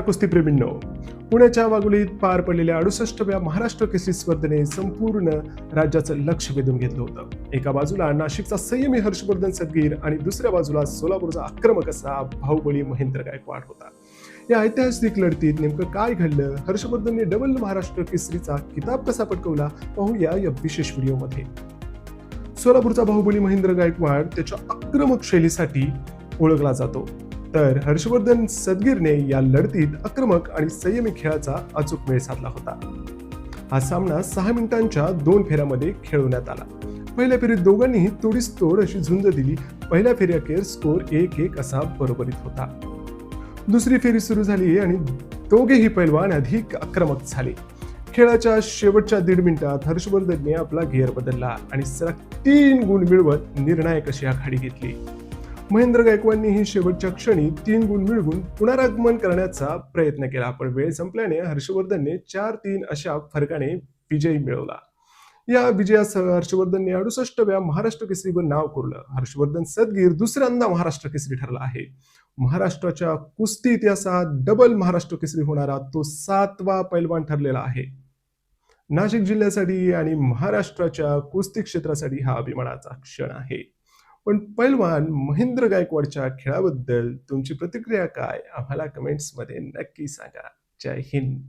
कुस्तीप्रेमींनो, पुण्याच्या वाघोलीत पार पडलेल्या 68व्या महाराष्ट्र केसरी स्पर्धेने संपूर्ण राज्याचं लक्ष वेधून घेतलं होतं. एका बाजूला नाशिकचा संयमी हर्षवर्धन सदगीर आणि दुसऱ्या बाजूला सोलापूरचा आक्रमक असा बाहुबली महेंद्र गायकवाड होता. या ऐतिहासिक लढतीत नेमकं काय घडलं, हर्षवर्धनने डबल महाराष्ट्र केसरीचा किताब कसा पटकवला, पाहूया या विशेष व्हिडिओमध्ये. सोलापूरचा बाहुबली महेंद्र गायकवाड त्याच्या आक्रमक शैलीसाठी ओळखला जातो, तर हर्षवर्धन सदगीरने या लढतीत आक्रमक आणि संयमी खेळाचा अचूक मेळ साधला होता. हा सामना 6 मिनिटांच्या 2 फेऱ्यामध्ये खेळवण्यात आला. पहिल्या फेरीत दोघांनीही तोडीस तोड अशी झुंज दिली. पहिल्या फेरीअखेर स्कोर 1-1 असा बरोबरीत होता. दुसरी फेरी सुरू झाली आणि दोघेही पैलवान अधिक आक्रमक झाले. खेळाच्या शेवटच्या 1.5 मिनिटात हर्षवर्धनने आपला गिअर बदलला आणि सलग 3 गुण मिळवत निर्णायक अशी आघाडी घेतली. महेंद्र गायकवाडनेही शेवटच्या क्षणी 3 गुण मिळवून पुनरागमन करण्याचा प्रयत्न केला, पण वेळ संपल्याने हर्षवर्धनने 4-3 अशा फरकाने विजय मिळवला. या विजयासह हर्षवर्धनने 68व्या महाराष्ट्र केसरीवर नाव कोरलं. हर्षवर्धन सदगीर दुसऱ्यांदा महाराष्ट्र केसरी ठरला आहे. महाराष्ट्राच्या कुस्ती इतिहासात डबल महाराष्ट्र केसरी होणारा तो 7वा पैलवान ठरलेला आहे. नाशिक जिल्ह्यासाठी आणि महाराष्ट्राच्या कुस्ती क्षेत्रासाठी हा अभिमानाचा क्षण आहे. पण पैलवान महेंद्र गायकवाडच्या खेळाबद्दल तुमची प्रतिक्रिया काय, आम्हाला कमेंट्समध्ये नक्की सांगा. जय हिंद.